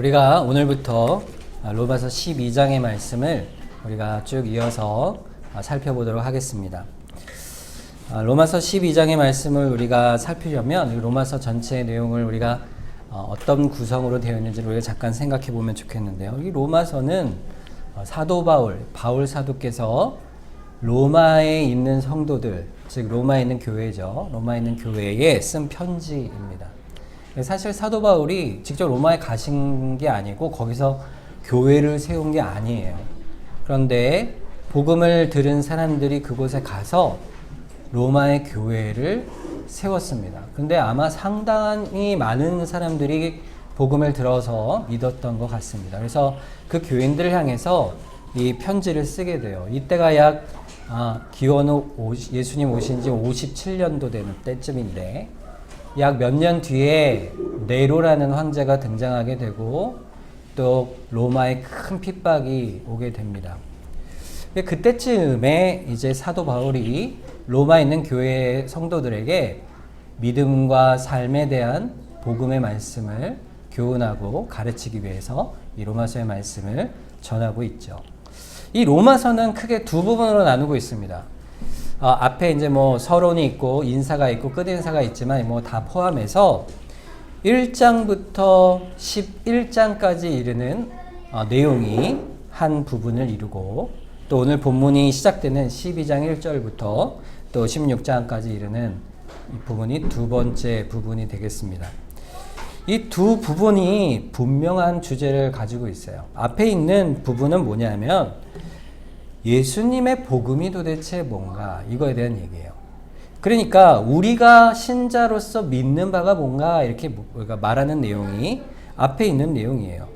우리가 오늘부터 로마서 12장의 말씀을 우리가 쭉 이어서 살펴보도록 하겠습니다. 로마서 12장의 말씀을 우리가 살피려면 로마서 전체의 내용을 우리가 어떤 구성으로 되어 있는지를 우리가 잠깐 생각해 보면 좋겠는데요. 이 로마서는 사도 바울 사도께서 로마에 있는 성도들, 즉 로마에 있는 교회죠. 로마에 있는 교회에 쓴 편지입니다. 사실 사도 바울이 직접 로마에 가신 게 아니고 거기서 교회를 세운 게 아니에요. 그런데 복음을 들은 사람들이 그곳에 가서 로마의 교회를 세웠습니다. 근데 아마 상당히 많은 사람들이 복음을 들어서 믿었던 것 같습니다. 그래서 그 교인들을 향해서 이 편지를 쓰게 돼요. 이때가 약 기원 후 예수님 오신 지 57년도 되는 때쯤인데 약 몇 년 뒤에 네로라는 황제가 등장하게 되고 또 로마에 큰 핍박이 오게 됩니다. 그때쯤에 이제 사도 바울이 로마에 있는 교회 성도들에게 믿음과 삶에 대한 복음의 말씀을 교훈하고 가르치기 위해서 이 로마서의 말씀을 전하고 있죠. 이 로마서는 크게 두 부분으로 나누고 있습니다. 앞에 이제 서론이 있고 인사가 있고 끝인사가 있지만 다 포함해서 1장부터 11장까지 이르는 내용이 한 부분을 이루고 또 오늘 본문이 시작되는 12장 1절부터 또 16장까지 이르는 이 부분이 두 번째 부분이 되겠습니다. 이 두 부분이 분명한 주제를 가지고 있어요. 앞에 있는 부분은 뭐냐면 예수님의 복음이 도대체 뭔가 이거에 대한 얘기예요. 그러니까 우리가 신자로서 믿는 바가 뭔가 이렇게 우리가 말하는 내용이 앞에 있는 내용이에요.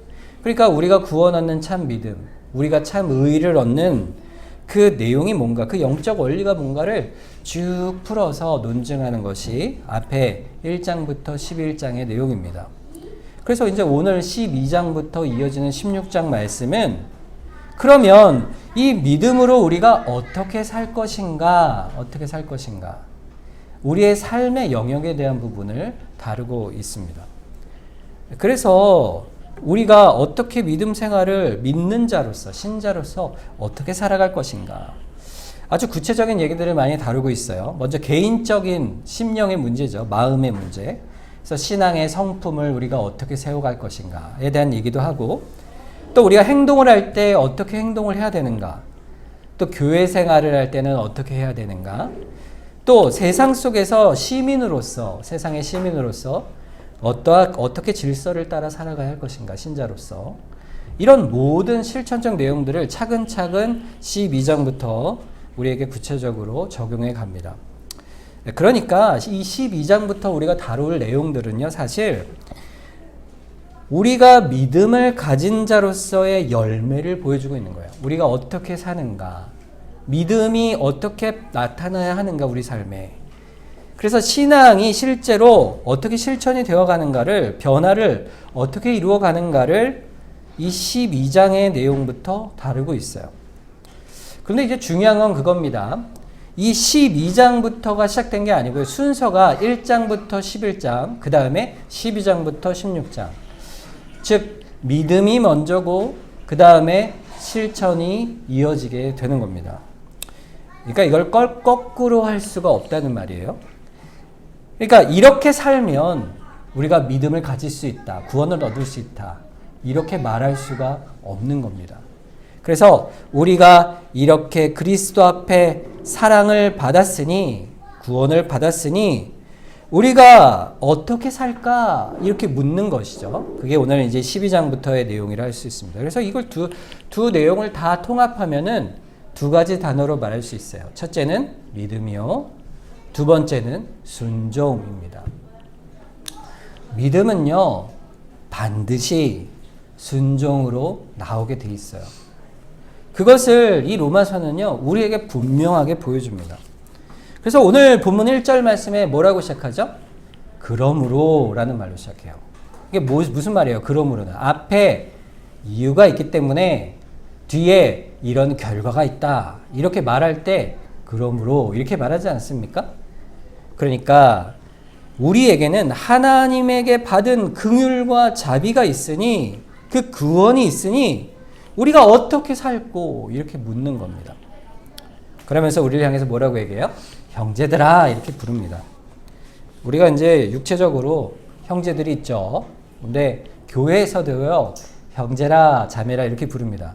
그러니까 우리가 구원 얻는 참 믿음, 우리가 참 의를 얻는 그 내용이 뭔가, 그 영적 원리가 뭔가를 쭉 풀어서 논증하는 것이 앞에 1장부터 11장의 내용입니다. 그래서 이제 오늘 12장부터 이어지는 16장 말씀은 그러면 이 믿음으로 우리가 어떻게 살 것인가, 우리의 삶의 영역에 대한 부분을 다루고 있습니다. 그래서 우리가 어떻게 믿음 생활을 믿는 자로서, 신자로서 어떻게 살아갈 것인가, 아주 구체적인 얘기들을 많이 다루고 있어요. 먼저 개인적인 심령의 문제죠. 마음의 문제. 그래서 신앙의 성품을 우리가 어떻게 세워갈 것인가에 대한 얘기도 하고, 또 우리가 행동을 할 때 어떻게 행동을 해야 되는가, 또 교회 생활을 할 때는 어떻게 해야 되는가, 또 세상 속에서 세상의 시민으로서 어떻게 질서를 따라 살아가야 할 것인가, 신자로서. 이런 모든 실천적 내용들을 차근차근 12장부터 우리에게 구체적으로 적용해 갑니다. 그러니까 이 12장부터 우리가 다룰 내용들은요, 사실 우리가 믿음을 가진 자로서의 열매를 보여주고 있는 거예요. 우리가 어떻게 사는가, 믿음이 어떻게 나타나야 하는가, 우리 삶에. 그래서 신앙이 실제로 어떻게 실천이 되어가는가를, 변화를 어떻게 이루어가는가를 이 12장의 내용부터 다루고 있어요. 그런데 이제 중요한 건 그겁니다. 이 12장부터가 시작된 게 아니고요. 순서가 1장부터 11장, 그 다음에 12장부터 16장. 즉 믿음이 먼저고 그 다음에 실천이 이어지게 되는 겁니다. 그러니까 이걸 거꾸로 할 수가 없다는 말이에요. 그러니까 이렇게 살면 우리가 믿음을 가질 수 있다, 구원을 얻을 수 있다, 이렇게 말할 수가 없는 겁니다. 그래서 우리가 이렇게 그리스도 앞에 사랑을 받았으니, 구원을 받았으니 우리가 어떻게 살까, 이렇게 묻는 것이죠. 그게 오늘 이제 12장부터의 내용이라 할 수 있습니다. 그래서 이걸 두 내용을 다 통합하면은 두 가지 단어로 말할 수 있어요. 첫째는 믿음이요, 두 번째는 순종입니다. 믿음은요, 반드시 순종으로 나오게 돼 있어요. 그것을 이 로마서는요, 우리에게 분명하게 보여줍니다. 그래서 오늘 본문 1절 말씀에 뭐라고 시작하죠? 그러므로 라는 말로 시작해요. 이게 무슨 말이에요? 그러므로는 앞에 이유가 있기 때문에 뒤에 이런 결과가 있다, 이렇게 말할 때 그러므로 이렇게 말하지 않습니까? 그러니까 우리에게는 하나님에게 받은 긍휼과 자비가 있으니 그 구원이 있으니 우리가 어떻게 살고 이렇게 묻는 겁니다. 그러면서 우리를 향해서 뭐라고 얘기해요? 형제들아 이렇게 부릅니다. 우리가 이제 육체적으로 형제들이 있죠. 근데 교회에서도요 형제라 자매라 이렇게 부릅니다.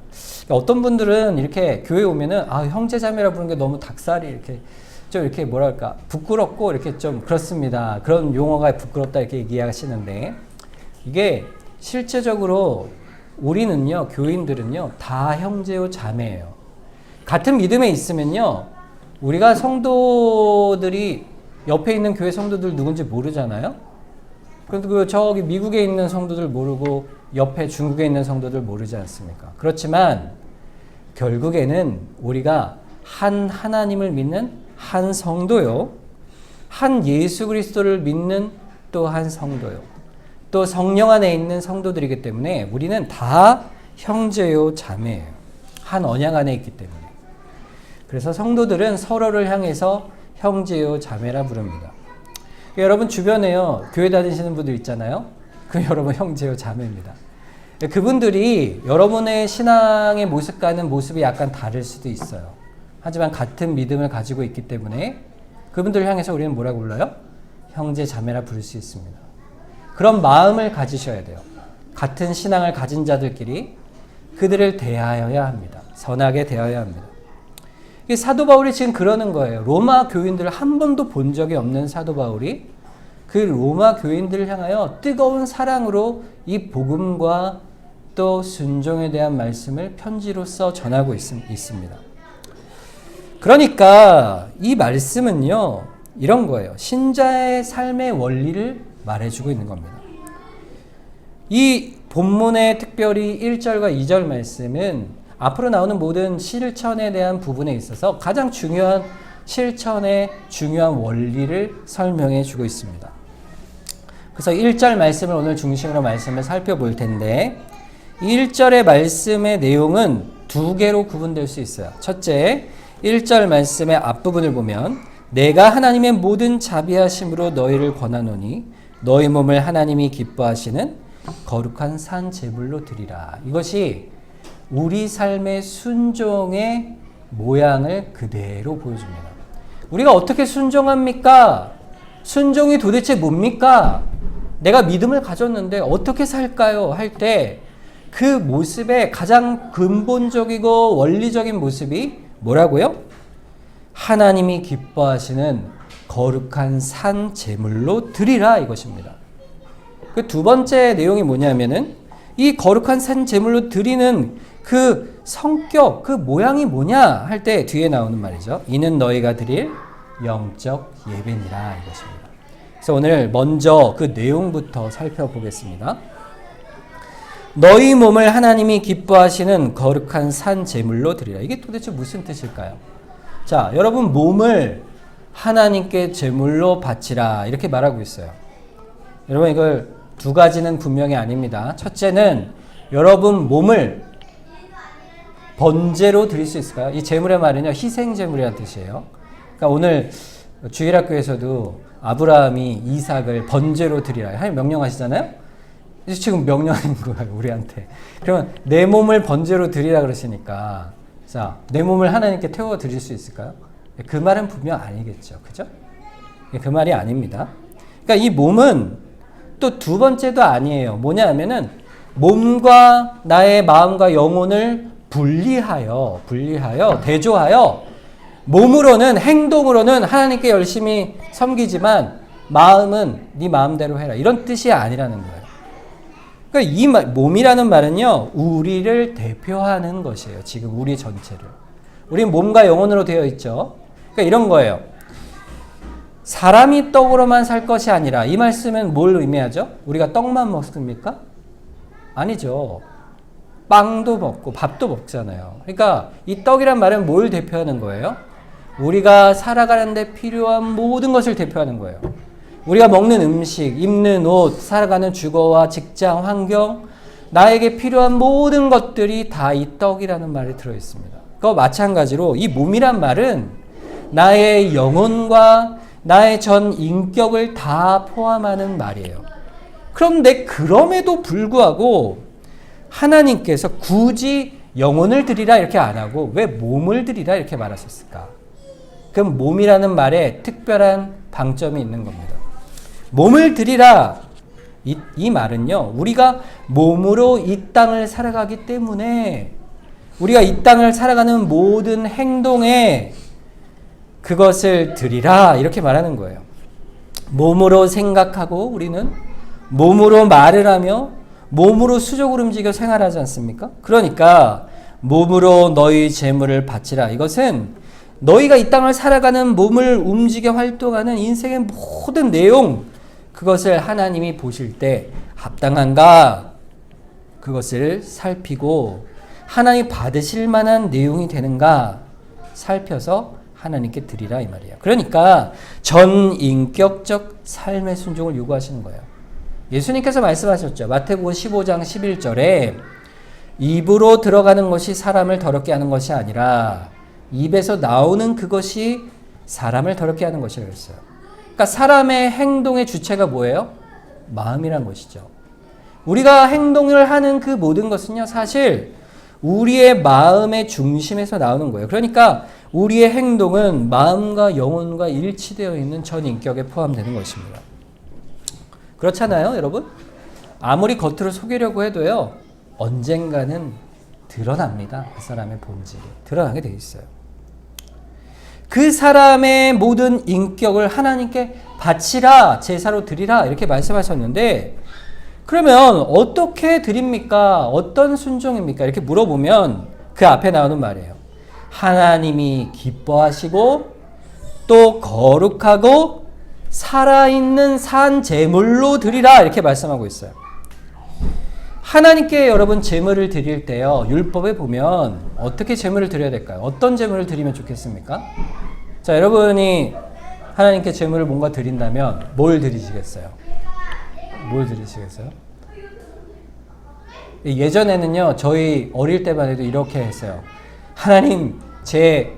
어떤 분들은 이렇게 교회 오면은 형제 자매라 부르는 게 너무 닭살이 이렇게 좀 이렇게 뭐랄까 부끄럽고 이렇게 좀 그렇습니다. 그런 용어가 부끄럽다 이렇게 얘기하시는데 이게 실제적으로 우리는요 교인들은요 다 형제요 자매예요. 같은 믿음에 있으면요 우리가 성도들이 옆에 있는 교회 성도들 누군지 모르잖아요. 그리고 저기 미국에 있는 성도들 모르고 옆에 중국에 있는 성도들 모르지 않습니까? 그렇지만 결국에는 우리가 한 하나님을 믿는 한 성도요, 한 예수 그리스도를 믿는 또 한 성도요, 또 성령 안에 있는 성도들이기 때문에 우리는 다 형제요 자매예요. 한 언약 안에 있기 때문에. 그래서 성도들은 서로를 향해서 형제요 자매라 부릅니다. 여러분 주변에요 교회 다니시는 분들 있잖아요. 그 여러분 형제요 자매입니다. 그분들이 여러분의 신앙의 모습과는 모습이 약간 다를 수도 있어요. 하지만 같은 믿음을 가지고 있기 때문에 그분들을 향해서 우리는 뭐라고 불러요? 형제 자매라 부를 수 있습니다. 그런 마음을 가지셔야 돼요. 같은 신앙을 가진 자들끼리 그들을 대하여야 합니다. 선하게 대하여야 합니다. 사도 바울이 지금 그러는 거예요. 로마 교인들을 한 번도 본 적이 없는 사도 바울이 그 로마 교인들을 향하여 뜨거운 사랑으로 이 복음과 또 순종에 대한 말씀을 편지로써 전하고 있습니다. 그러니까 이 말씀은요 이런 거예요. 신자의 삶의 원리를 말해주고 있는 겁니다. 이 본문의 특별히 1절과 2절 말씀은 앞으로 나오는 모든 실천에 대한 부분에 있어서 가장 중요한 실천의 중요한 원리를 설명해 주고 있습니다. 그래서 1절 말씀을 오늘 중심으로 말씀을 살펴볼 텐데 1절의 말씀의 내용은 두 개로 구분될 수 있어요. 첫째, 1절 말씀의 앞부분을 보면 내가 하나님의 모든 자비하심으로 너희를 권하노니 너희 몸을 하나님이 기뻐하시는 거룩한 산 제물로 드리라. 이것이 우리 삶의 순종의 모양을 그대로 보여줍니다. 우리가 어떻게 순종합니까? 순종이 도대체 뭡니까? 내가 믿음을 가졌는데 어떻게 살까요? 할 때 그 모습의 가장 근본적이고 원리적인 모습이 뭐라고요? 하나님이 기뻐하시는 거룩한 산 제물로 드리라 이것입니다. 그 두 번째 내용이 뭐냐면은 이 거룩한 산 제물로 드리는 그 성격, 그 모양이 뭐냐 할 때 뒤에 나오는 말이죠. 이는 너희가 드릴 영적 예배니라 이것입니다. 그래서 오늘 먼저 그 내용부터 살펴보겠습니다. 너희 몸을 하나님이 기뻐하시는 거룩한 산 제물로 드리라. 이게 도대체 무슨 뜻일까요? 자, 여러분 몸을 하나님께 제물로 바치라 이렇게 말하고 있어요. 여러분 이걸 두 가지는 분명히 아닙니다. 첫째는 여러분 몸을 번제로 드릴 수 있을까요? 이 제물의 말은요 희생 제물이라는 뜻이에요. 그러니까 오늘 주일학교에서도 아브라함이 이삭을 번제로 드리라 하나님 명령하시잖아요. 지금 명령하는 거예요 우리한테. 그러면 내 몸을 번제로 드리라 그러시니까 자, 내 몸을 하나님께 태워 드릴 수 있을까요? 그 말은 분명 아니겠죠. 그죠? 그 말이 아닙니다. 그러니까 이 몸은 또 두 번째도 아니에요. 뭐냐 하면은 몸과 나의 마음과 영혼을 분리하여 대조하여 몸으로는 행동으로는 하나님께 열심히 섬기지만 마음은 네 마음대로 해라 이런 뜻이 아니라는 거예요. 그러니까 이 몸이라는 말은요 우리를 대표하는 것이에요. 지금 우리 전체를. 우리 몸과 영혼으로 되어 있죠. 그러니까 이런 거예요. 사람이 떡으로만 살 것이 아니라 이 말씀은 뭘 의미하죠? 우리가 떡만 먹습니까? 아니죠. 빵도 먹고 밥도 먹잖아요. 그러니까 이 떡이란 말은 뭘 대표하는 거예요? 우리가 살아가는데 필요한 모든 것을 대표하는 거예요. 우리가 먹는 음식, 입는 옷, 살아가는 주거와 직장, 환경, 나에게 필요한 모든 것들이 다 이 떡이라는 말에 들어있습니다. 그거 마찬가지로 이 몸이란 말은 나의 영혼과 나의 전 인격을 다 포함하는 말이에요. 그런데 그럼에도 불구하고 하나님께서 굳이 영혼을 드리라 이렇게 안 하고 왜 몸을 드리라 이렇게 말하셨을까? 그럼 몸이라는 말에 특별한 방점이 있는 겁니다. 몸을 드리라 이 말은요, 우리가 몸으로 이 땅을 살아가기 때문에 우리가 이 땅을 살아가는 모든 행동에 그것을 드리라 이렇게 말하는 거예요. 몸으로 생각하고 우리는 몸으로 말을 하며 몸으로 수적으로 움직여 생활하지 않습니까? 그러니까 몸으로 너희 재물을 바치라. 이것은 너희가 이 땅을 살아가는 몸을 움직여 활동하는 인생의 모든 내용, 그것을 하나님이 보실 때 합당한가? 그것을 살피고 하나님이 받으실 만한 내용이 되는가? 살펴서 하나님께 드리라 이 말이에요. 그러니까 전인격적 삶의 순종을 요구하시는 거예요. 예수님께서 말씀하셨죠. 마태복음 15장 11절에 입으로 들어가는 것이 사람을 더럽게 하는 것이 아니라 입에서 나오는 그것이 사람을 더럽게 하는 것이라고 했어요. 그러니까 사람의 행동의 주체가 뭐예요? 마음이란 것이죠. 우리가 행동을 하는 그 모든 것은요, 사실 우리의 마음의 중심에서 나오는 거예요. 그러니까 우리의 행동은 마음과 영혼과 일치되어 있는 전인격에 포함되는 것입니다. 그렇잖아요, 여러분? 아무리 겉으로 속이려고 해도요, 언젠가는 드러납니다. 그 사람의 본질이 드러나게 돼 있어요. 그 사람의 모든 인격을 하나님께 바치라, 제사로 드리라 이렇게 말씀하셨는데, 그러면 어떻게 드립니까? 어떤 순종입니까? 이렇게 물어보면 그 앞에 나오는 말이에요. 하나님이 기뻐하시고 또 거룩하고 살아있는 산 제물로 드리라 이렇게 말씀하고 있어요. 하나님께 여러분 제물을 드릴 때요, 율법에 보면 어떻게 제물을 드려야 될까요? 어떤 제물을 드리면 좋겠습니까? 자, 여러분이 하나님께 제물을 뭔가 드린다면 뭘 드리시겠어요? 뭘 드리시겠어요? 예전에는요, 저희 어릴 때만 해도 이렇게 했어요. 하나님, 제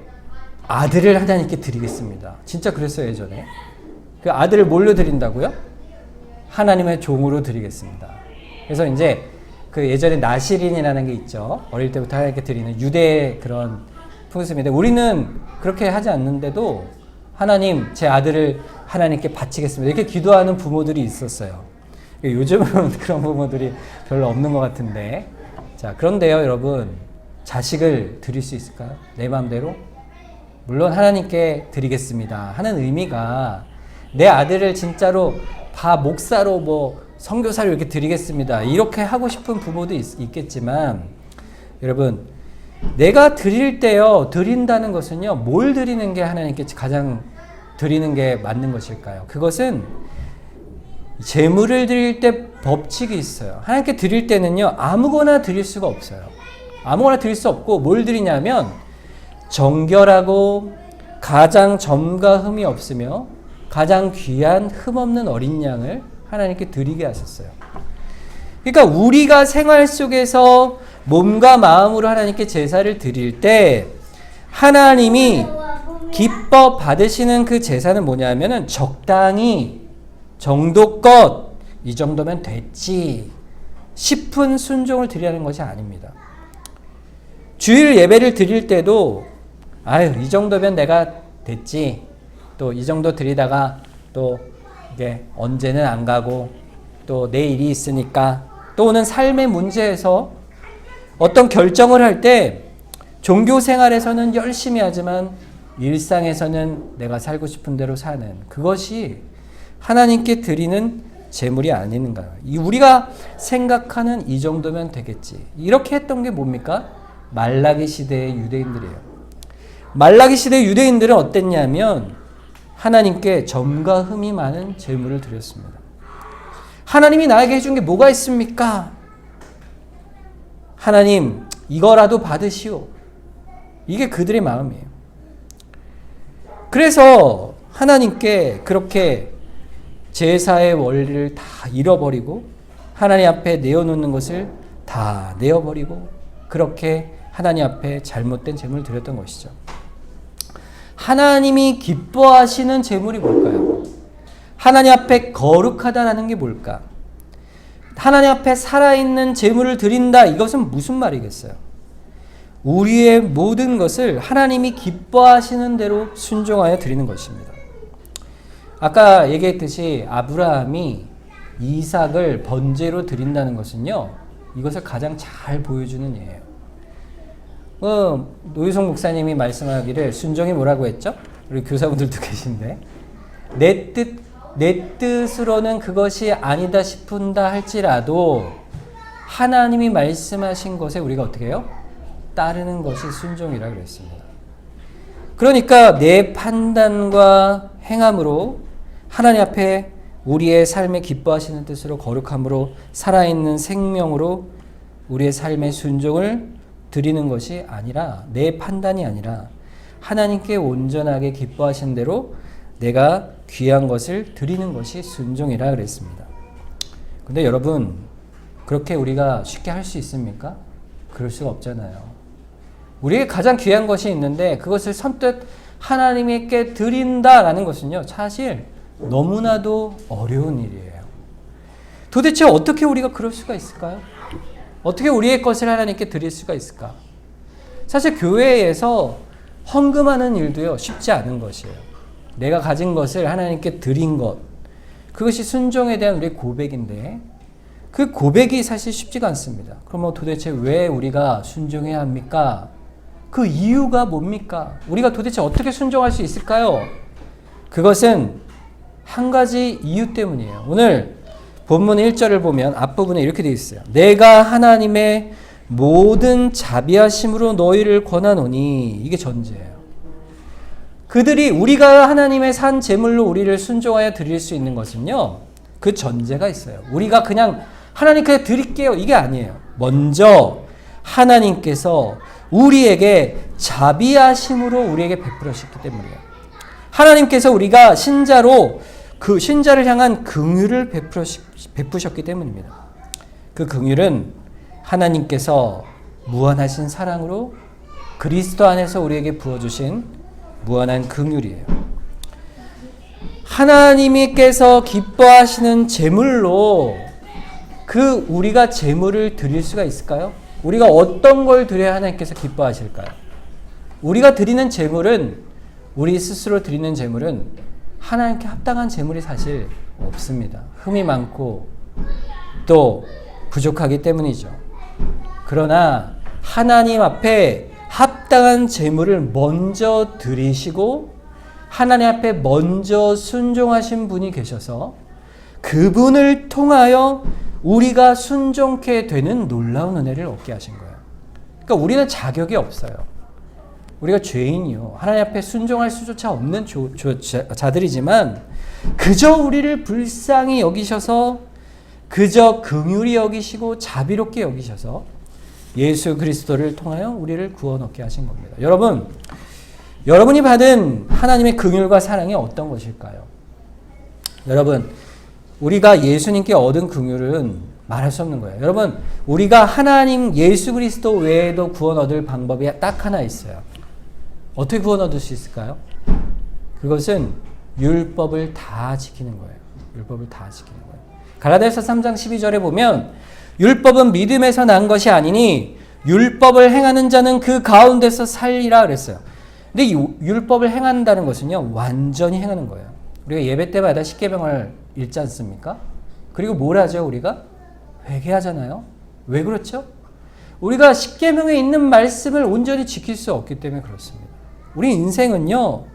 아들을 하나님께 드리겠습니다. 진짜 그랬어요, 예전에. 그 아들을 뭘로 드린다고요? 하나님의 종으로 드리겠습니다. 그래서 이제 그 예전에 나시린이라는 게 있죠. 어릴 때부터 하나님께 드리는 유대의 그런 풍습인데, 우리는 그렇게 하지 않는데도 하나님, 제 아들을 하나님께 바치겠습니다. 이렇게 기도하는 부모들이 있었어요. 요즘은 그런 부모들이 별로 없는 것 같은데. 자, 그런데요, 여러분, 자식을 드릴 수 있을까요? 내 마음대로? 물론 하나님께 드리겠습니다 하는 의미가 내 아들을 진짜로 목사로 선교사로 이렇게 드리겠습니다 이렇게 하고 싶은 부모도 있겠지만, 여러분, 내가 드릴 때요, 드린다는 것은요, 뭘 드리는 게 하나님께 가장 드리는 게 맞는 것일까요? 그것은 제물을 드릴 때 법칙이 있어요. 하나님께 드릴 때는요, 아무거나 드릴 수가 없어요. 아무거나 드릴 수 없고, 뭘 드리냐면 정결하고 가장 점과 흠이 없으며 가장 귀한 흠없는 어린 양을 하나님께 드리게 하셨어요. 그러니까 우리가 생활 속에서 몸과 마음으로 하나님께 제사를 드릴 때 하나님이 기뻐 받으시는 그 제사는 뭐냐면은 적당히 정도껏 이 정도면 됐지 싶은 순종을 드리라는 것이 아닙니다. 주일 예배를 드릴 때도 이 정도면 내가 됐지, 또 이 정도 드리다가 또 이게 언제는 안 가고 또 내일이 있으니까, 또는 삶의 문제에서 어떤 결정을 할 때 종교 생활에서는 열심히 하지만 일상에서는 내가 살고 싶은 대로 사는 그것이 하나님께 드리는 제물이 아닌가. 우리가 생각하는 이 정도면 되겠지, 이렇게 했던 게 뭡니까? 말라기 시대의 유대인들이에요. 말라기 시대 유대인들은 어땠냐면 하나님께 점과 흠이 많은 제물을 드렸습니다. 하나님이 나에게 해준 게 뭐가 있습니까? 하나님, 이거라도 받으시오. 이게 그들의 마음이에요. 그래서 하나님께 그렇게 제사의 원리를 다 잃어버리고 하나님 앞에 내어놓는 것을 다 내어버리고 그렇게 하나님 앞에 잘못된 제물을 드렸던 것이죠. 하나님이 기뻐하시는 제물이 뭘까요? 하나님 앞에 거룩하다라는 게 뭘까? 하나님 앞에 살아있는 제물을 드린다. 이것은 무슨 말이겠어요? 우리의 모든 것을 하나님이 기뻐하시는 대로 순종하여 드리는 것입니다. 아까 얘기했듯이 아브라함이 이삭을 번제로 드린다는 것은요, 이것을 가장 잘 보여주는 예예요. 노유성 목사님이 말씀하기를 순종이 뭐라고 했죠? 우리 교사분들도 계신데, 내 뜻으로는 그것이 아니다 싶은다 할지라도 하나님이 말씀하신 것에 우리가 어떻게 해요? 따르는 것이 순종이라고 그랬습니다. 그러니까 내 판단과 행함으로 하나님 앞에 우리의 삶에 기뻐하시는 뜻으로 거룩함으로 살아있는 생명으로 우리의 삶의 순종을 드리는 것이 아니라, 내 판단이 아니라 하나님께 온전하게 기뻐하신 대로 내가 귀한 것을 드리는 것이 순종이라 그랬습니다. 근데 여러분, 그렇게 우리가 쉽게 할 수 있습니까? 그럴 수가 없잖아요. 우리에게 가장 귀한 것이 있는데 그것을 선뜻 하나님께 드린다라는 것은요, 사실 너무나도 어려운 일이에요. 도대체 어떻게 우리가 그럴 수가 있을까요? 어떻게 우리의 것을 하나님께 드릴 수가 있을까? 사실 교회에서 헌금하는 일도요, 쉽지 않은 것이에요. 내가 가진 것을 하나님께 드린 것, 그것이 순종에 대한 우리의 고백인데 그 고백이 사실 쉽지가 않습니다. 그러면 도대체 왜 우리가 순종해야 합니까? 그 이유가 뭡니까? 우리가 도대체 어떻게 순종할 수 있을까요? 그것은 한 가지 이유 때문이에요. 오늘 본문 1절을 보면 앞부분에 이렇게 되어 있어요. 내가 하나님의 모든 자비하심으로 너희를 권하노니, 이게 전제예요. 그들이 우리가 하나님의 산 제물로 우리를 순종하여 드릴 수 있는 것은요, 그 전제가 있어요. 우리가 그냥 하나님께 드릴게요, 이게 아니에요. 먼저 하나님께서 우리에게 자비하심으로 우리에게 베풀으셨기 때문이에요. 하나님께서 우리가 신자로 그 신자를 향한 긍휼을 베푸셨기 때문입니다. 그 긍휼은 하나님께서 무한하신 사랑으로 그리스도 안에서 우리에게 부어주신 무한한 긍휼이에요. 하나님께서 기뻐하시는 제물로 그 우리가 제물을 드릴 수가 있을까요? 우리가 어떤 걸 드려야 하나님께서 기뻐하실까요? 우리가 드리는 제물은, 우리 스스로 드리는 제물은 하나님께 합당한 제물이 사실 없습니다. 흠이 많고 또 부족하기 때문이죠. 그러나 하나님 앞에 합당한 제물을 먼저 드리시고 하나님 앞에 먼저 순종하신 분이 계셔서 그분을 통하여 우리가 순종케 되는 놀라운 은혜를 얻게 하신 거예요. 그러니까 우리는 자격이 없어요. 우리가 죄인이요, 하나님 앞에 순종할 수조차 없는 자들이지만 그저 우리를 불쌍히 여기셔서, 그저 긍휼히 여기시고 자비롭게 여기셔서 예수 그리스도를 통하여 우리를 구원 얻게 하신 겁니다. 여러분, 여러분이 받은 하나님의 긍휼과 사랑이 어떤 것일까요? 여러분, 우리가 예수님께 얻은 긍휼은 말할 수 없는 거예요. 여러분, 우리가 하나님 예수 그리스도 외에도 구원 얻을 방법이 딱 하나 있어요. 어떻게 구원 얻을 수 있을까요? 그것은 율법을 다 지키는 거예요. 율법을 다 지키는 거예요. 갈라디아서 3장 12절에 보면 율법은 믿음에서 난 것이 아니니 율법을 행하는 자는 그 가운데서 살리라 그랬어요. 근데 이 율법을 행한다는 것은요, 완전히 행하는 거예요. 우리가 예배 때마다 십계명을 읽지 않습니까? 그리고 뭘 하죠? 우리가 회개하잖아요. 왜 그렇죠? 우리가 십계명에 있는 말씀을 온전히 지킬 수 없기 때문에 그렇습니다. 우리 인생은요,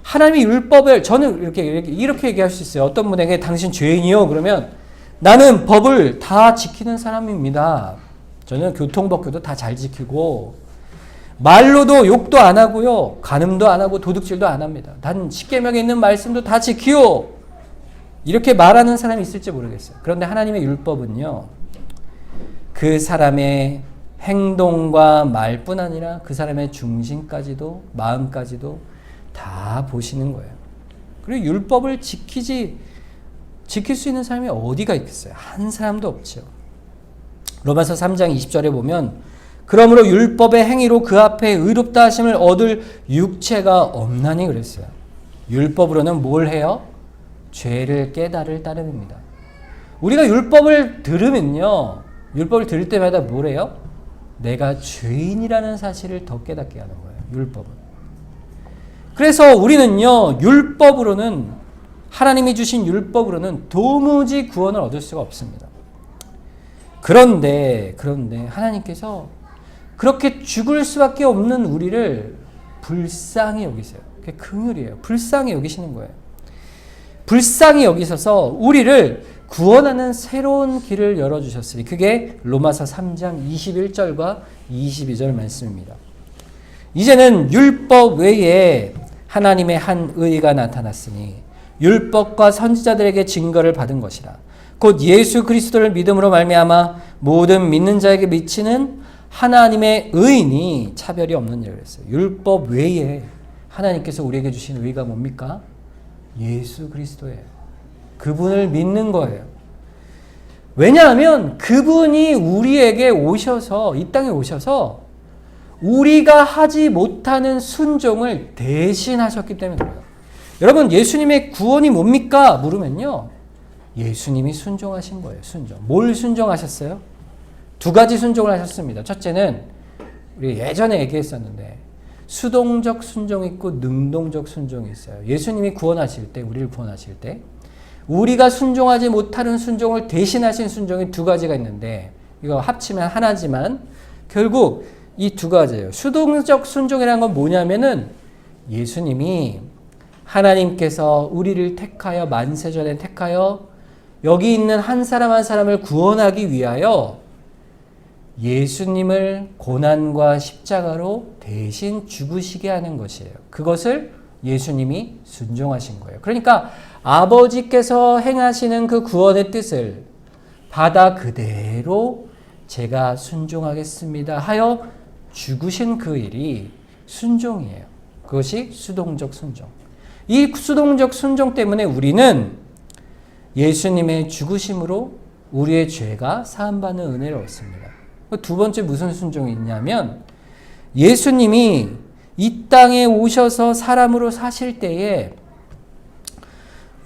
하나님의 율법을, 저는 이렇게 얘기할 수 있어요. 어떤 분에게 당신 죄인이요? 그러면 나는 법을 다 지키는 사람입니다. 저는 교통법규도 다 잘 지키고 말로도 욕도 안 하고요, 간음도 안 하고 도둑질도 안 합니다. 단 십계명에 있는 말씀도 다 지키요, 이렇게 말하는 사람이 있을지 모르겠어요. 그런데 하나님의 율법은요, 그 사람의 행동과 말뿐 아니라 그 사람의 중심까지도, 마음까지도 다 보시는 거예요. 그리고 율법을 지킬 수 있는 사람이 어디가 있겠어요? 한 사람도 없죠. 로마서 3장 20절에 보면 그러므로 율법의 행위로 그 앞에 의롭다 하심을 얻을 육체가 없나니 그랬어요. 율법으로는 뭘 해요? 죄를 깨달을 따름입니다. 우리가 율법을 들으면요, 율법을 들을 때마다 뭐래요? 내가 죄인이라는 사실을 더 깨닫게 하는 거예요. 율법은. 그래서 우리는요, 율법으로는, 하나님이 주신 율법으로는 도무지 구원을 얻을 수가 없습니다. 그런데 하나님께서 그렇게 죽을 수밖에 없는 우리를 불쌍히 여기세요. 그게 긍휼이에요. 불쌍히 여기시는 거예요. 불쌍히 여기셔서 우리를 구원하는 새로운 길을 열어주셨으니, 그게 로마서 3장 21절과 22절 말씀입니다. 이제는 율법 외에 하나님의 한 의가 나타났으니 율법과 선지자들에게 증거를 받은 것이라. 곧 예수 그리스도를 믿음으로 말미암아 모든 믿는 자에게 미치는 하나님의 의인이 차별이 없는 일을 했어요. 율법 외에 하나님께서 우리에게 주신 의가 뭡니까? 예수 그리스도예요. 그분을 믿는 거예요. 왜냐하면 그분이 우리에게 오셔서, 이 땅에 오셔서 우리가 하지 못하는 순종을 대신하셨기 때문에 그래요. 여러분, 예수님의 구원이 뭡니까? 물으면요, 예수님이 순종하신 거예요. 순종. 뭘 순종하셨어요? 두 가지 순종을 하셨습니다. 첫째는 우리 예전에 얘기했었는데 수동적 순종이 있고 능동적 순종이 있어요. 예수님이 구원하실 때, 우리를 구원하실 때 우리가 순종하지 못하는 순종을 대신하신 순종이 두 가지가 있는데, 이거 합치면 하나지만 결국 이 두 가지예요. 수동적 순종이라는 건 뭐냐면은 예수님이, 하나님께서 우리를 택하여, 만세전에 택하여 여기 있는 한 사람 한 사람을 구원하기 위하여 예수님을 고난과 십자가로 대신 죽으시게 하는 것이에요. 그것을 예수님이 순종하신 거예요. 그러니까 아버지께서 행하시는 그 구원의 뜻을 받아 그대로 제가 순종하겠습니다 하여 죽으신 그 일이 순종이에요. 그것이 수동적 순종. 이 수동적 순종 때문에 우리는 예수님의 죽으심으로 우리의 죄가 사함받는 은혜를 얻습니다. 두 번째 무슨 순종이 있냐면, 예수님이 이 땅에 오셔서 사람으로 사실 때에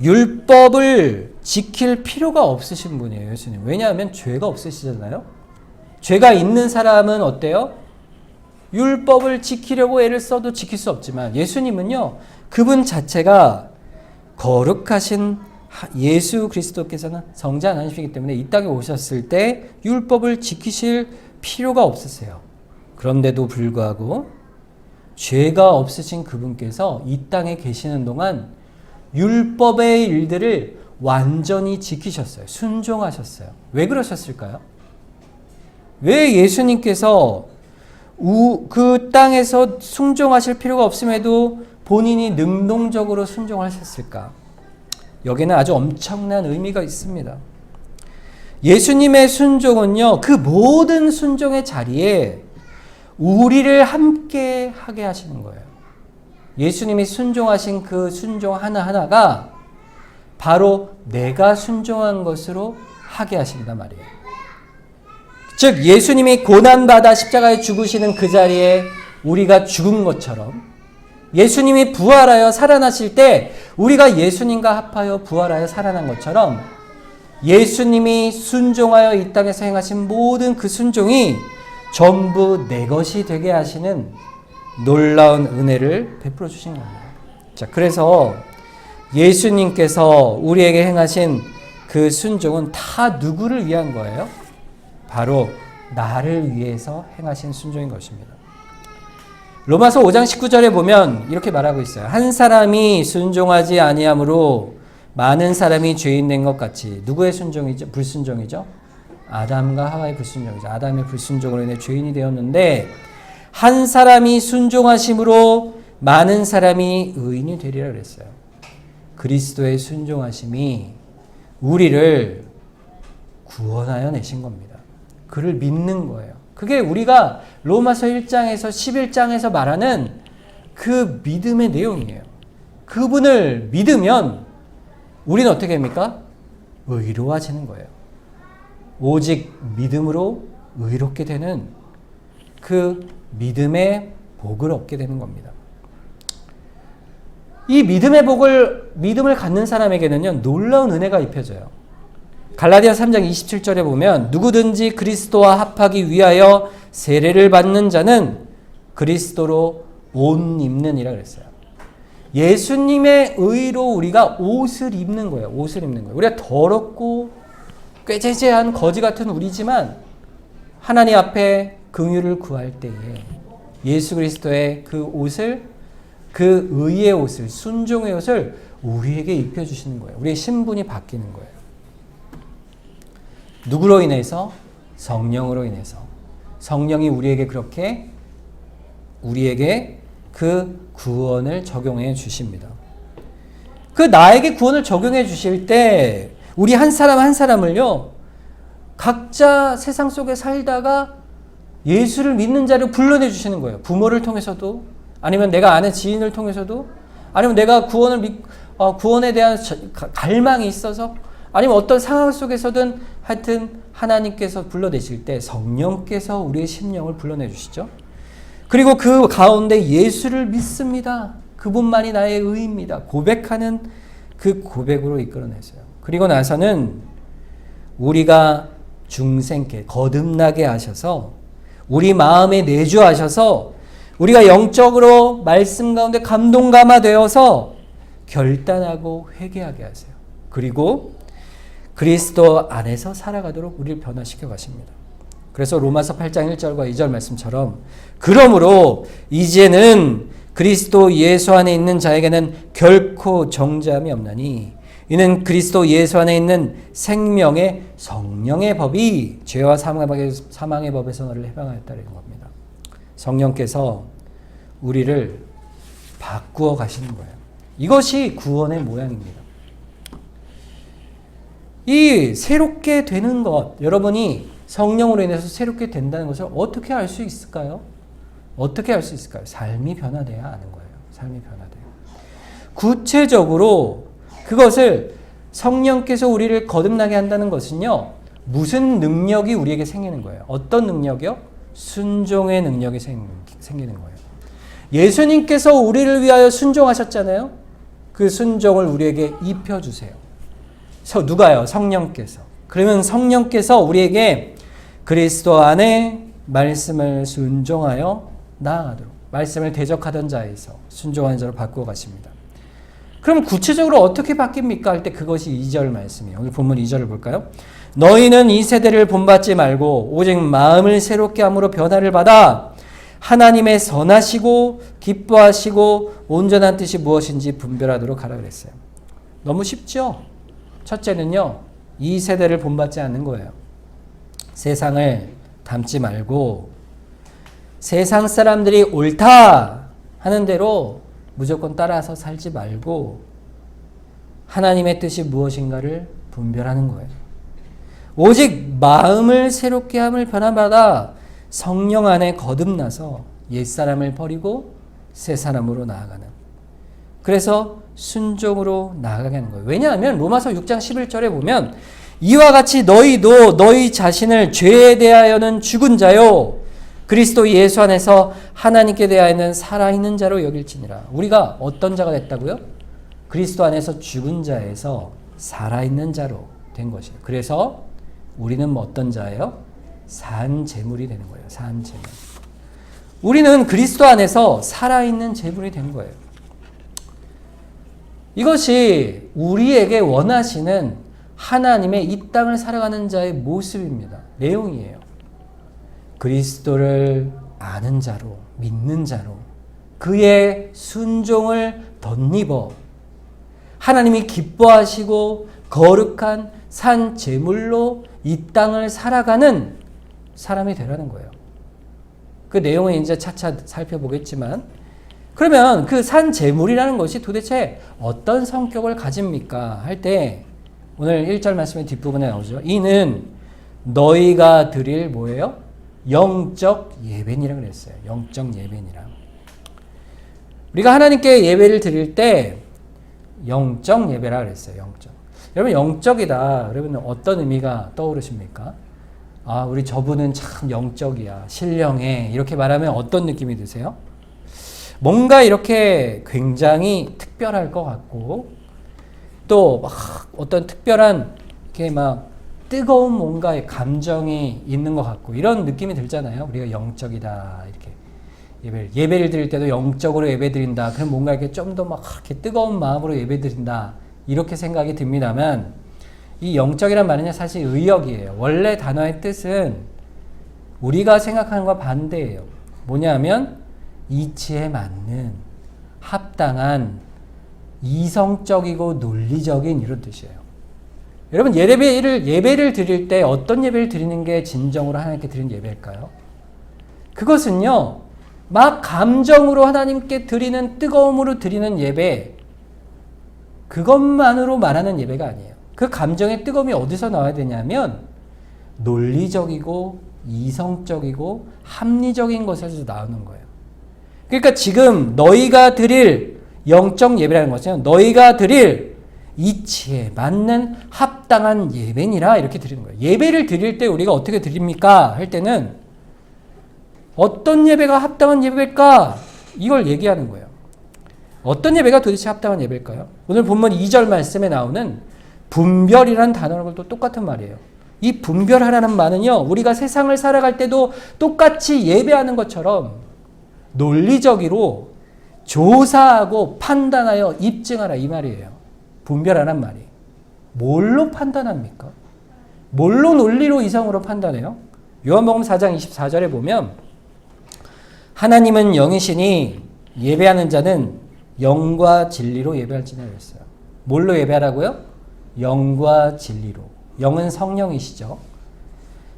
율법을 지킬 필요가 없으신 분이에요. 예수님. 왜냐하면 죄가 없으시잖아요. 죄가 있는 사람은 어때요? 율법을 지키려고 애를 써도 지킬 수 없지만, 예수님은요, 그분 자체가 거룩하신 예수 그리스도께서는 성자 하나님이시기 때문에 이 땅에 오셨을 때 율법을 지키실 필요가 없으세요. 그런데도 불구하고 죄가 없으신 그분께서 이 땅에 계시는 동안 율법의 일들을 완전히 지키셨어요. 순종하셨어요. 왜 그러셨을까요? 왜 예수님께서 그 땅에서 순종하실 필요가 없음에도 본인이 능동적으로 순종하셨을까? 여기는 아주 엄청난 의미가 있습니다. 예수님의 순종은요, 그 모든 순종의 자리에 우리를 함께 하게 하시는 거예요. 예수님이 순종하신 그 순종 하나하나가 바로 내가 순종한 것으로 하게 하신단 말이에요. 즉, 예수님이 고난받아 십자가에 죽으시는 그 자리에 우리가 죽은 것처럼, 예수님이 부활하여 살아나실 때 우리가 예수님과 합하여 부활하여 살아난 것처럼, 예수님이 순종하여 이 땅에서 행하신 모든 그 순종이 전부 내 것이 되게 하시는 놀라운 은혜를 베풀어 주신 겁니다. 자, 그래서 예수님께서 우리에게 행하신 그 순종은 다 누구를 위한 거예요? 바로 나를 위해서 행하신 순종인 것입니다. 로마서 5장 19절에 보면 이렇게 말하고 있어요. 한 사람이 순종하지 아니함으로 많은 사람이 죄인 된 것 같이. 누구의 순종이죠? 불순종이죠? 아담과 하와의 불순종이죠. 아담의 불순종으로 인해 죄인이 되었는데, 한 사람이 순종하심으로 많은 사람이 의인이 되리라 그랬어요. 그리스도의 순종하심이 우리를 구원하여 내신 겁니다. 그를 믿는 거예요. 그게 우리가 로마서 1장에서 11장에서 말하는 그 믿음의 내용이에요. 그분을 믿으면 우리는 어떻게 됩니까? 의로워지는 거예요. 오직 믿음으로 의롭게 되는 그 믿음의 복을 얻게 되는 겁니다. 이 믿음의 복을, 믿음을 갖는 사람에게는요, 놀라운 은혜가 입혀져요. 갈라디아 3장 27절에 보면 누구든지 그리스도와 합하기 위하여 세례를 받는 자는 그리스도로 옷 입는이라 그랬어요. 예수님의 의로 우리가 옷을 입는 거예요. 옷을 입는 거예요. 우리가 더럽고 꾀죄죄한 거지 같은 우리지만 하나님 앞에 긍휼을 구할 때에 예수 그리스도의 그 옷을, 그 의의 옷을, 순종의 옷을 우리에게 입혀주시는 거예요. 우리의 신분이 바뀌는 거예요. 누구로 인해서? 성령으로 인해서. 성령이 우리에게 그렇게 우리에게 그 구원을 적용해 주십니다. 그 나에게 구원을 적용해 주실 때 우리 한 사람 한 사람을요, 각자 세상 속에 살다가 예수를 믿는 자를 불러내 주시는 거예요. 부모를 통해서도, 아니면 내가 아는 지인을 통해서도, 아니면 내가 구원에 대한 갈망이 있어서, 아니면 어떤 상황 속에서든 하여튼 하나님께서 불러내실 때 성령께서 우리의 심령을 불러내 주시죠. 그리고 그 가운데 예수를 믿습니다. 그분만이 나의 의입니다. 고백하는 그 고백으로 이끌어내세요. 그리고 나서는 우리가 중생케 거듭나게 하셔서 우리 마음에 내주하셔서 우리가 영적으로 말씀 가운데 감동감화되어서 결단하고 회개하게 하세요. 그리고 그리스도 안에서 살아가도록 우리를 변화시켜 가십니다. 그래서 로마서 8장 1절과 2절 말씀처럼 그러므로 이제는 그리스도 예수 안에 있는 자에게는 결코 정죄함이 없나니 이는 그리스도 예수 안에 있는 생명의 성령의 법이 죄와 사망의 법에서 너를 해방하였다는 겁니다. 성령께서 우리를 바꾸어 가시는 거예요. 이것이 구원의 모양입니다. 이 새롭게 되는 것, 여러분이 성령으로 인해서 새롭게 된다는 것을 어떻게 알 수 있을까요? 어떻게 알 수 있을까요? 삶이 변화돼야 아는 거예요. 삶이 변화돼요. 구체적으로 그것을 성령께서 우리를 거듭나게 한다는 것은요, 무슨 능력이 우리에게 생기는 거예요? 어떤 능력이요? 순종의 능력이 생기는 거예요. 예수님께서 우리를 위하여 순종하셨잖아요. 그 순종을 우리에게 입혀주세요. 누가요? 성령께서. 그러면 성령께서 우리에게 그리스도 안에 말씀을 순종하여 나아가도록, 말씀을 대적하던 자에서 순종하는 자로 바꾸어 가십니다. 그럼 구체적으로 어떻게 바뀝니까? 할 때 그것이 2절 말씀이에요. 오늘 본문 2절을 볼까요? 너희는 이 세대를 본받지 말고 오직 마음을 새롭게 함으로 변화를 받아 하나님의 선하시고 기뻐하시고 온전한 뜻이 무엇인지 분별하도록 하라 그랬어요. 너무 쉽죠? 첫째는요, 이 세대를 본받지 않는 거예요. 세상을 닮지 말고 세상 사람들이 옳다 하는 대로 무조건 따라서 살지 말고 하나님의 뜻이 무엇인가를 분별하는 거예요. 오직 마음을 새롭게 함을 변화받아 성령 안에 거듭나서 옛사람을 버리고 새 사람으로 나아가는, 그래서 순종으로 나아가게 하는 거예요. 왜냐하면 로마서 6장 11절에 보면 이와 같이 너희도 너희 자신을 죄에 대하여는 죽은 자요 그리스도 예수 안에서 하나님께 대하여는 살아있는 자로 여길지니라. 우리가 어떤 자가 됐다고요? 그리스도 안에서 죽은 자에서 살아있는 자로 된 것이에요. 그래서 우리는 뭐 어떤 자예요? 산 제물이 되는 거예요. 산 제물. 우리는 그리스도 안에서 살아있는 제물이 된 거예요. 이것이 우리에게 원하시는 하나님의 이 땅을 살아가는 자의 모습입니다. 내용이에요. 그리스도를 아는 자로, 믿는 자로, 그의 순종을 덧입어 하나님이 기뻐하시고 거룩한 산 제물로 이 땅을 살아가는 사람이 되라는 거예요. 그 내용은 이제 차차 살펴보겠지만, 그러면 그 산 제물이라는 것이 도대체 어떤 성격을 가집니까? 할 때 오늘 1절 말씀의 뒷부분에 나오죠. 이는 너희가 드릴 뭐예요? 영적 예배니라 그랬어요. 영적 예배니라. 우리가 하나님께 예배를 드릴 때 영적 예배라 그랬어요. 영적. 여러분 영적이다. 그러면 어떤 의미가 떠오르십니까? 아, 우리 저분은 참 영적이야. 신령해. 이렇게 말하면 어떤 느낌이 드세요? 뭔가 이렇게 굉장히 특별할 것 같고, 또 막 어떤 특별한 이렇게 막 뜨거운 뭔가의 감정이 있는 것 같고 이런 느낌이 들잖아요. 우리가 영적이다 이렇게 예배를 드릴 때도 영적으로 예배 드린다. 그럼 뭔가 이렇게 좀 더 막 이렇게 뜨거운 마음으로 예배 드린다 이렇게 생각이 듭니다만 이 영적이란 말은요 사실 의역이에요. 원래 단어의 뜻은 우리가 생각하는 것과 반대예요. 뭐냐면 이치에 맞는 합당한 이성적이고 논리적인 이런 뜻이에요. 여러분 예배를 드릴 때 어떤 예배를 드리는 게 진정으로 하나님께 드리는 예배일까요? 그것은요 막 감정으로 하나님께 드리는 뜨거움으로 드리는 예배 그것만으로 말하는 예배가 아니에요. 그 감정의 뜨거움이 어디서 나와야 되냐면 논리적이고 이성적이고 합리적인 것에서 나오는 거예요. 그러니까 지금 너희가 드릴 영적 예배라는 것은 너희가 드릴 이치에 맞는 합당한 예배니라 이렇게 드리는 거예요. 예배를 드릴 때 우리가 어떻게 드립니까? 할 때는 어떤 예배가 합당한 예배일까? 이걸 얘기하는 거예요. 어떤 예배가 도대체 합당한 예배일까요? 오늘 본문 2절 말씀에 나오는 분별이라는 단어는 또 똑같은 말이에요. 이 분별하라는 말은요, 우리가 세상을 살아갈 때도 똑같이 예배하는 것처럼 논리적으로 조사하고 판단하여 입증하라 이 말이에요. 분별하란 말이. 뭘로 판단합니까? 뭘로 논리로 이성으로 판단해요? 요한복음 4장 24절에 보면 하나님은 영이시니 예배하는 자는 영과 진리로 예배할지니라 그랬어요. 뭘로 예배하라고요? 영과 진리로. 영은 성령이시죠.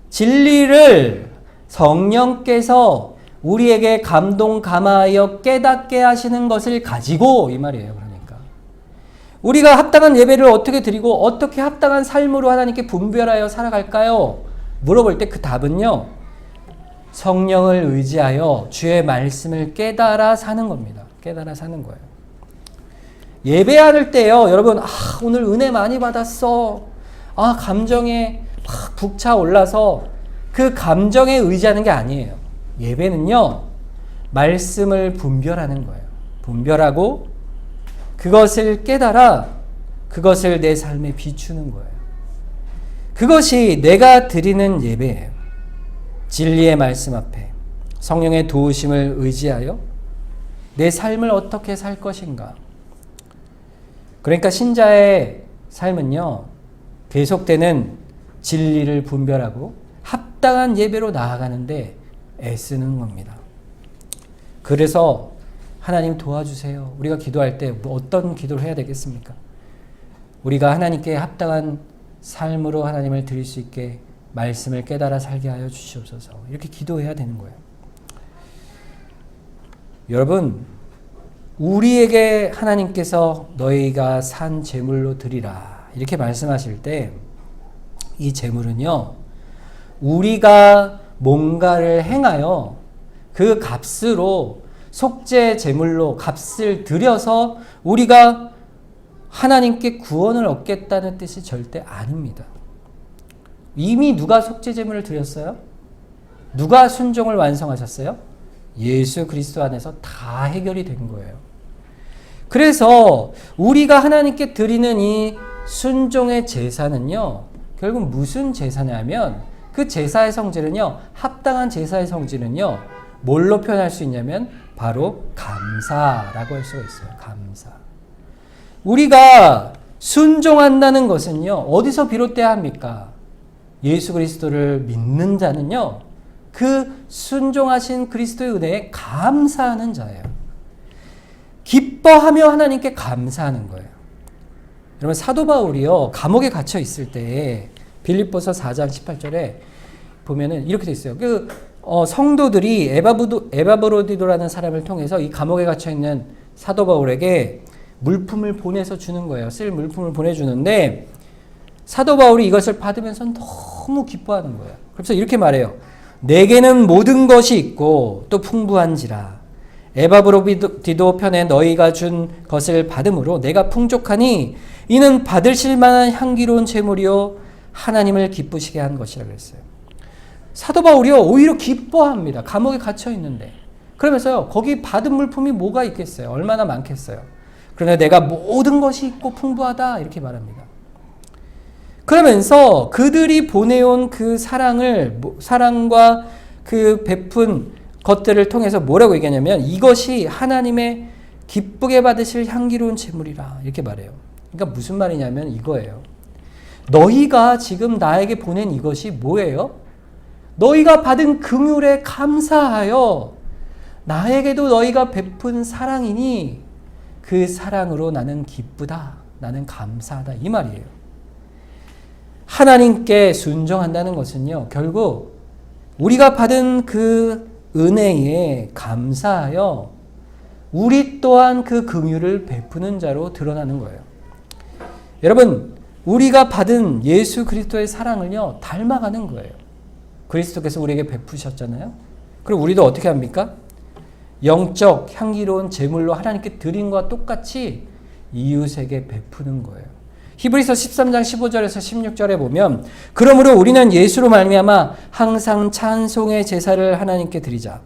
진리를 성령께서 우리에게 감동 감화하여 깨닫게 하시는 것을 가지고 이 말이에요. 그러니까 우리가 합당한 예배를 어떻게 드리고 어떻게 합당한 삶으로 하나님께 분별하여 살아갈까요? 물어볼 때 그 답은요. 성령을 의지하여 주의 말씀을 깨달아 사는 겁니다. 깨달아 사는 거예요. 예배할 때요. 여러분 오늘 은혜 많이 받았어. 감정에 막 북차올라서 그 감정에 의지하는 게 아니에요. 예배는요. 말씀을 분별하는 거예요. 분별하고 그것을 깨달아 그것을 내 삶에 비추는 거예요. 그것이 내가 드리는 예배예요. 진리의 말씀 앞에 성령의 도우심을 의지하여 내 삶을 어떻게 살 것인가. 그러니까 신자의 삶은요. 계속되는 진리를 분별하고 합당한 예배로 나아가는데 애쓰는 겁니다. 그래서 하나님 도와주세요. 우리가 기도할 때 어떤 기도를 해야 되겠습니까? 우리가 하나님께 합당한 삶으로 하나님을 드릴 수 있게 말씀을 깨달아 살게 하여 주시옵소서. 이렇게 기도해야 되는 거예요. 여러분, 우리에게 하나님께서 너희가 산 제물로 드리라 이렇게 말씀하실 때 이 제물은요. 우리가 뭔가를 행하여 그 값으로 속죄 제물로 값을 들여서 우리가 하나님께 구원을 얻겠다는 뜻이 절대 아닙니다. 이미 누가 속죄 제물을 드렸어요? 누가 순종을 완성하셨어요? 예수 그리스도 안에서 다 해결이 된 거예요. 그래서 우리가 하나님께 드리는 이 순종의 제사는요. 결국 무슨 제사냐면 그 제사의 성질은요. 합당한 제사의 성질은요. 뭘로 표현할 수 있냐면 바로 감사라고 할 수가 있어요. 감사. 우리가 순종한다는 것은요. 어디서 비롯돼야 합니까? 예수 그리스도를 믿는 자는요. 그 순종하신 그리스도의 은혜에 감사하는 자예요. 기뻐하며 하나님께 감사하는 거예요. 여러분 사도 바울이요. 감옥에 갇혀 있을 때 빌립보서 4장 18절에 보면은 이렇게 돼 있어요. 성도들이 에바브로디도라는 사람을 통해서 이 감옥에 갇혀 있는 사도 바울에게 물품을 보내서 주는 거예요. 쓸 물품을 보내주는데 사도 바울이 이것을 받으면서 너무 기뻐하는 거예요. 그래서 이렇게 말해요. 내게는 모든 것이 있고 또 풍부한지라 에바브로디도 편에 너희가 준 것을 받음으로 내가 풍족하니 이는 받으실 만한 향기로운 제물이요 하나님을 기쁘시게 한 것이라 그랬어요. 사도 바울이요 오히려 기뻐합니다. 감옥에 갇혀 있는데 그러면서요 거기 받은 물품이 뭐가 있겠어요? 얼마나 많겠어요? 그러나 내가 모든 것이 있고 풍부하다 이렇게 말합니다. 그러면서 그들이 보내온 그 사랑과 그 베푼 것들을 통해서 뭐라고 얘기하냐면 이것이 하나님의 기쁘게 받으실 향기로운 제물이라 이렇게 말해요. 그러니까 무슨 말이냐면 이거예요. 너희가 지금 나에게 보낸 이것이 뭐예요? 너희가 받은 긍휼에 감사하여 나에게도 너희가 베푼 사랑이니 그 사랑으로 나는 기쁘다. 나는 감사하다. 이 말이에요. 하나님께 순종한다는 것은요. 결국 우리가 받은 그 은혜에 감사하여 우리 또한 그 긍휼을 베푸는 자로 드러나는 거예요. 여러분, 우리가 받은 예수 그리스도의 사랑을요. 닮아가는 거예요. 그리스도께서 우리에게 베푸셨잖아요. 그럼 우리도 어떻게 합니까? 영적 향기로운 제물로 하나님께 드린 것과 똑같이 이웃에게 베푸는 거예요. 히브리서 13장 15절에서 16절에 보면 그러므로 우리는 예수로 말미암아 항상 찬송의 제사를 하나님께 드리자.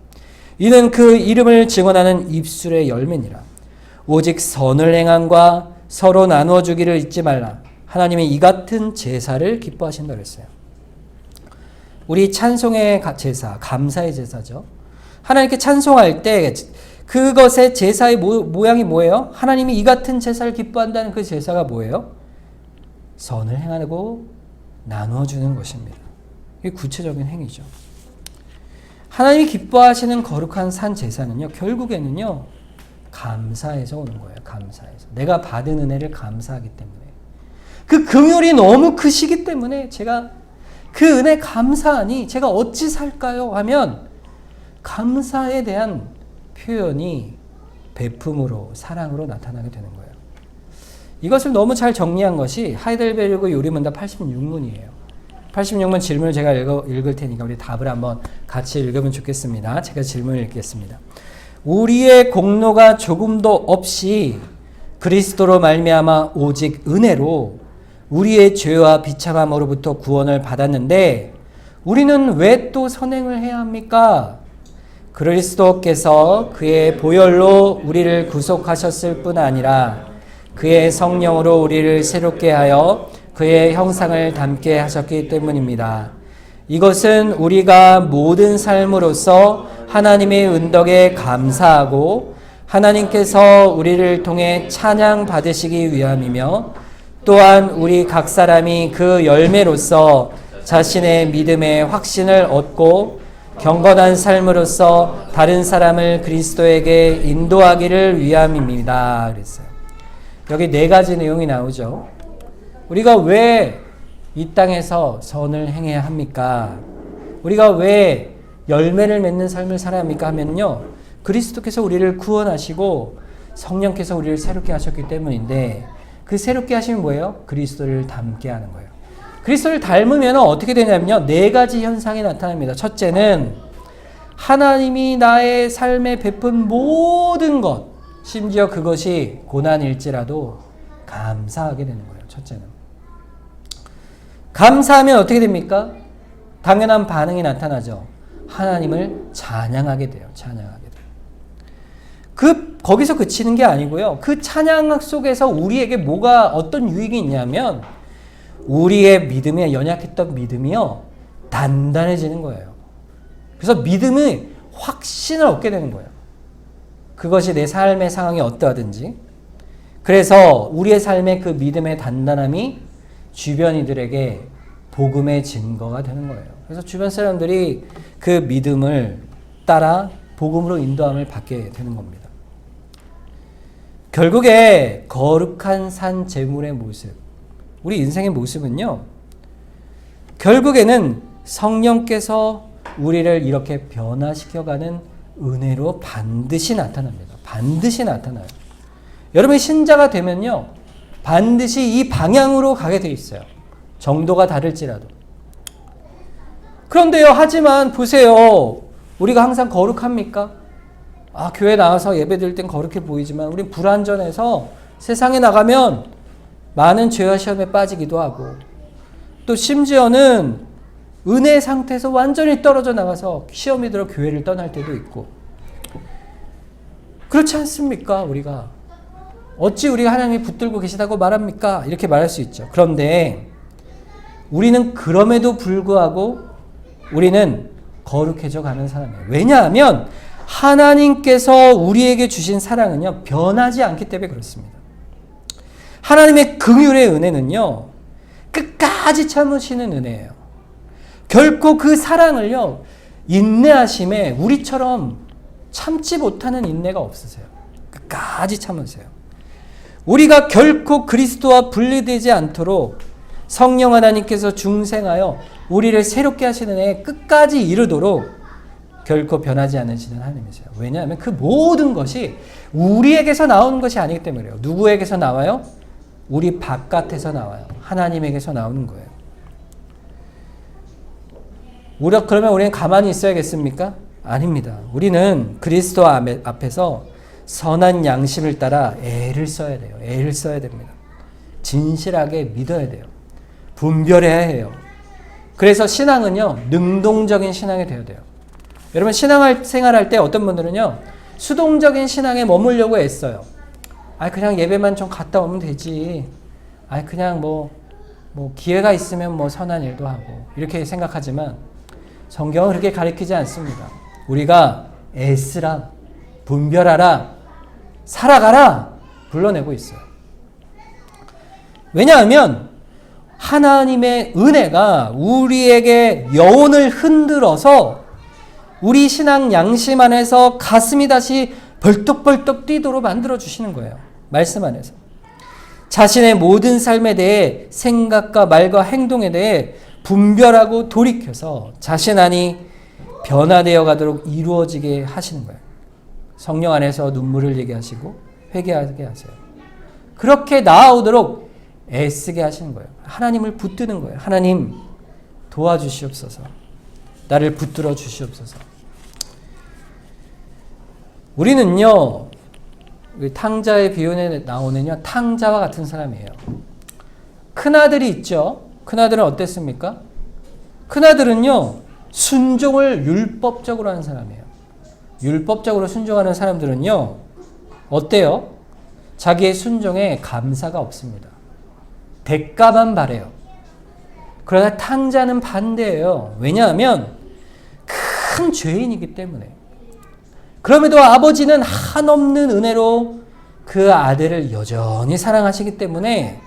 이는 그 이름을 증언하는 입술의 열매니라. 오직 선을 행함과 서로 나누어 주기를 잊지 말라. 하나님이 이 같은 제사를 기뻐하신다 그랬어요. 우리 찬송의 제사, 감사의 제사죠. 하나님께 찬송할 때 그것의 제사의 모양이 뭐예요? 하나님이 이 같은 제사를 기뻐한다는 그 제사가 뭐예요? 선을 행하고 나누어 주는 것입니다. 이게 구체적인 행위죠. 하나님이 기뻐하시는 거룩한 산 제사는요. 결국에는요. 감사해서 오는 거예요. 감사해서. 내가 받은 은혜를 감사하기 때문에. 그 긍휼이 너무 크시기 때문에 제가 그 은혜 감사하니 제가 어찌 살까요? 하면 감사에 대한 표현이 베품으로 사랑으로 나타나게 되는 거예요. 이것을 너무 잘 정리한 것이 하이델베르그 요리문답 86문이에요. 86문 질문을 제가 읽을 테니까 우리 답을 한번 같이 읽으면 좋겠습니다. 제가 질문을 읽겠습니다. 우리의 공로가 조금도 없이 그리스도로 말미암아 오직 은혜로 우리의 죄와 비참함으로부터 구원을 받았는데 우리는 왜 또 선행을 해야 합니까? 그리스도께서 그의 보혈로 우리를 구속하셨을 뿐 아니라 그의 성령으로 우리를 새롭게 하여 그의 형상을 닮게 하셨기 때문입니다. 이것은 우리가 모든 삶으로서 하나님의 은덕에 감사하고 하나님께서 우리를 통해 찬양 받으시기 위함이며 또한 우리 각 사람이 그 열매로서 자신의 믿음의 확신을 얻고 경건한 삶으로서 다른 사람을 그리스도에게 인도하기를 위함입니다. 그랬어요. 여기 네 가지 내용이 나오죠. 우리가 왜 이 땅에서 선을 행해야 합니까? 우리가 왜 열매를 맺는 삶을 살아야 합니까? 하면요. 그리스도께서 우리를 구원하시고 성령께서 우리를 새롭게 하셨기 때문인데 그 새롭게 하시면 뭐예요? 그리스도를 닮게 하는 거예요. 그리스도를 닮으면 어떻게 되냐면요. 네 가지 현상이 나타납니다. 첫째는 하나님이 나의 삶에 베푼 모든 것, 심지어 그것이 고난일지라도 감사하게 되는 거예요. 첫째는. 감사하면 어떻게 됩니까? 당연한 반응이 나타나죠. 하나님을 찬양하게 돼요. 찬양하게 돼요. 거기서 그치는 게 아니고요. 그 찬양 속에서 우리에게 어떤 유익이 있냐면 우리의 믿음에 연약했던 믿음이요. 단단해지는 거예요. 그래서 믿음의 확신을 얻게 되는 거예요. 그것이 내 삶의 상황이 어떠하든지. 그래서 우리의 삶의 그 믿음의 단단함이 주변 이들에게 복음의 증거가 되는 거예요. 그래서 주변 사람들이 그 믿음을 따라 복음으로 인도함을 받게 되는 겁니다. 결국에 거룩한 산 제물의 모습, 우리 인생의 모습은요. 결국에는 성령께서 우리를 이렇게 변화시켜가는 은혜로 반드시 나타납니다. 반드시 나타나요. 여러분이 신자가 되면요. 반드시 이 방향으로 가게 돼 있어요. 정도가 다를지라도. 그런데요. 하지만 보세요. 우리가 항상 거룩합니까? 교회 나와서 예배 드릴 땐 거룩해 보이지만 우린 불완전해서 세상에 나가면 많은 죄와 시험에 빠지기도 하고 또 심지어는 은혜 상태에서 완전히 떨어져 나가서 시험이 들어 교회를 떠날 때도 있고 그렇지 않습니까? 우리가 어찌 우리가 하나님이 붙들고 계시다고 말합니까? 이렇게 말할 수 있죠. 그런데 우리는 그럼에도 불구하고 우리는 거룩해져 가는 사람이에요. 왜냐하면 하나님께서 우리에게 주신 사랑은요, 변하지 않기 때문에 그렇습니다. 하나님의 긍휼의 은혜는요, 끝까지 참으시는 은혜예요. 결코 그 사랑을요, 인내하심에 우리처럼 참지 못하는 인내가 없으세요. 끝까지 참으세요. 우리가 결코 그리스도와 분리되지 않도록 성령 하나님께서 중생하여 우리를 새롭게 하시는 애 끝까지 이르도록 결코 변하지 않으시는 하나님이세요. 왜냐하면 그 모든 것이 우리에게서 나오는 것이 아니기 때문에 그래요. 누구에게서 나와요? 우리 바깥에서 나와요. 하나님에게서 나오는 거예요. 그러면 우리는 가만히 있어야겠습니까? 아닙니다. 우리는 그리스도 앞에서 선한 양심을 따라 애를 써야 돼요. 애를 써야 됩니다. 진실하게 믿어야 돼요. 분별해야 해요. 그래서 신앙은요, 능동적인 신앙이 되어야 돼요. 여러분, 신앙생활할 때 어떤 분들은요, 수동적인 신앙에 머물려고 애써요. 그냥 예배만 좀 갔다 오면 되지. 그냥 뭐 기회가 있으면 뭐 선한 일도 하고. 이렇게 생각하지만 성경은 그렇게 가르치지 않습니다. 우리가 애쓰라, 분별하라, 살아가라 불러내고 있어요. 왜냐하면 하나님의 은혜가 우리에게 영혼을 흔들어서 우리 신앙 양심 안에서 가슴이 다시 벌떡벌떡 뛰도록 만들어주시는 거예요. 말씀 안에서. 자신의 모든 삶에 대해 생각과 말과 행동에 대해 분별하고 돌이켜서 자신 안이 변화되어 가도록 이루어지게 하시는 거예요. 성령 안에서 눈물을 흘리게 하시고 회개하게 하세요. 그렇게 나아오도록 애쓰게 하시는 거예요. 하나님을 붙드는 거예요. 하나님 도와주시옵소서. 나를 붙들어 주시옵소서. 우리는요, 탕자의 비유에 나오는요, 탕자와 같은 사람이에요. 큰아들이 있죠. 큰아들은 어땠습니까? 큰아들은요, 순종을 율법적으로 하는 사람이에요. 율법적으로 순종하는 사람들은요, 어때요? 자기의 순종에 감사가 없습니다. 대가만 바래요. 그러나 탕자는 반대예요. 왜냐하면 큰 죄인이기 때문에. 그럼에도 아버지는 한없는 은혜로 그 아들을 여전히 사랑하시기 때문에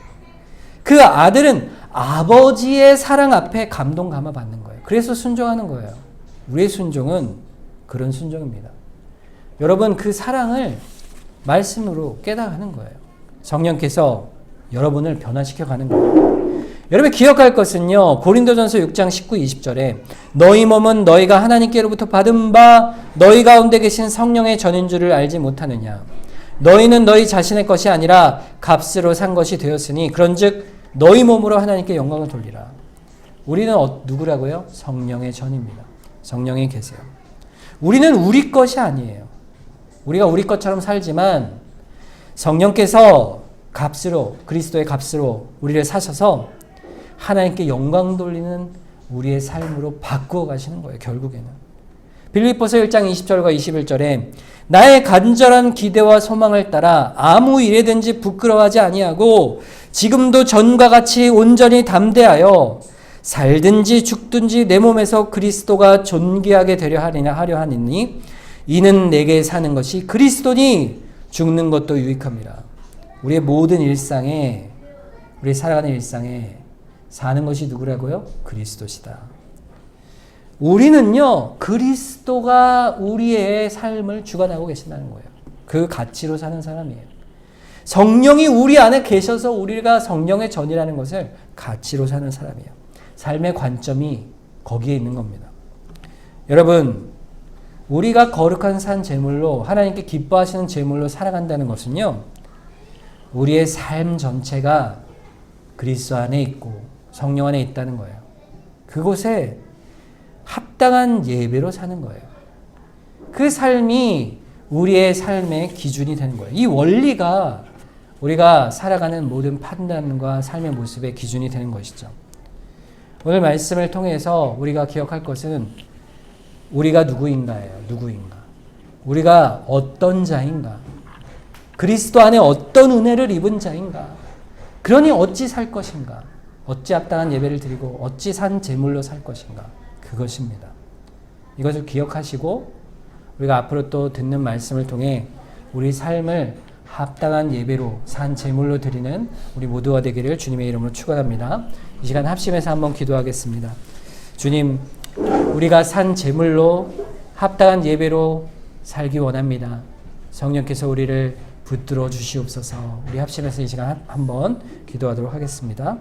그 아들은 아버지의 사랑 앞에 감동 감화 받는 거예요. 그래서 순종하는 거예요. 우리의 순종은 그런 순종입니다. 여러분, 그 사랑을 말씀으로 깨달아가는 거예요. 성령께서 여러분을 변화시켜 가는 거예요. 여러분 기억할 것은요, 고린도전서 6장 19, 20절에 너희 몸은 너희가 하나님께로부터 받은 바 너희 가운데 계신 성령의 전인 줄을 알지 못하느냐. 너희는 너희 자신의 것이 아니라 값으로 산 것이 되었으니 그런즉 너희 몸으로 하나님께 영광을 돌리라. 우리는 누구라고요? 성령의 전입니다. 성령이 계세요. 우리는 우리 것이 아니에요. 우리가 우리 것처럼 살지만 성령께서 값으로, 그리스도의 값으로 우리를 사셔서 하나님께 영광 돌리는 우리의 삶으로 바꾸어 가시는 거예요. 결국에는. 빌립보서 1장 20절과 21절에 나의 간절한 기대와 소망을 따라 아무 일에든지 부끄러워하지 아니하고 지금도 전과 같이 온전히 담대하여 살든지 죽든지 내 몸에서 그리스도가 존귀하게 되려 하려 하니 이는 내게 사는 것이 그리스도니 죽는 것도 유익합니다. 우리의 모든 일상에, 우리 살아가는 일상에 사는 것이 누구라고요? 그리스도시다. 우리는요, 그리스도가 우리의 삶을 주관하고 계신다는 거예요. 그 가치로 사는 사람이에요. 성령이 우리 안에 계셔서 우리가 성령의 전이라는 것을 가치로 사는 사람이에요. 삶의 관점이 거기에 있는 겁니다. 여러분, 우리가 거룩한 산 제물로, 하나님께 기뻐하시는 제물로 살아간다는 것은요, 우리의 삶 전체가 그리스도 안에 있고 성령 안에 있다는 거예요. 그곳에 합당한 예배로 사는 거예요. 그 삶이 우리의 삶의 기준이 되는 거예요. 이 원리가 우리가 살아가는 모든 판단과 삶의 모습의 기준이 되는 것이죠. 오늘 말씀을 통해서 우리가 기억할 것은 우리가 누구인가예요. 누구인가. 우리가 어떤 자인가. 그리스도 안에 어떤 은혜를 입은 자인가. 그러니 어찌 살 것인가. 어찌 합당한 예배를 드리고 어찌 산 제물로 살 것인가? 그것입니다. 이것을 기억하시고 우리가 앞으로 또 듣는 말씀을 통해 우리 삶을 합당한 예배로 산 제물로 드리는 우리 모두가 되기를 주님의 이름으로 축원합니다. 이 시간 합심해서 한번 기도하겠습니다. 주님, 우리가 산 제물로 합당한 예배로 살기 원합니다. 성령께서 우리를 붙들어 주시옵소서. 우리 합심해서 이 시간 한번 기도하도록 하겠습니다.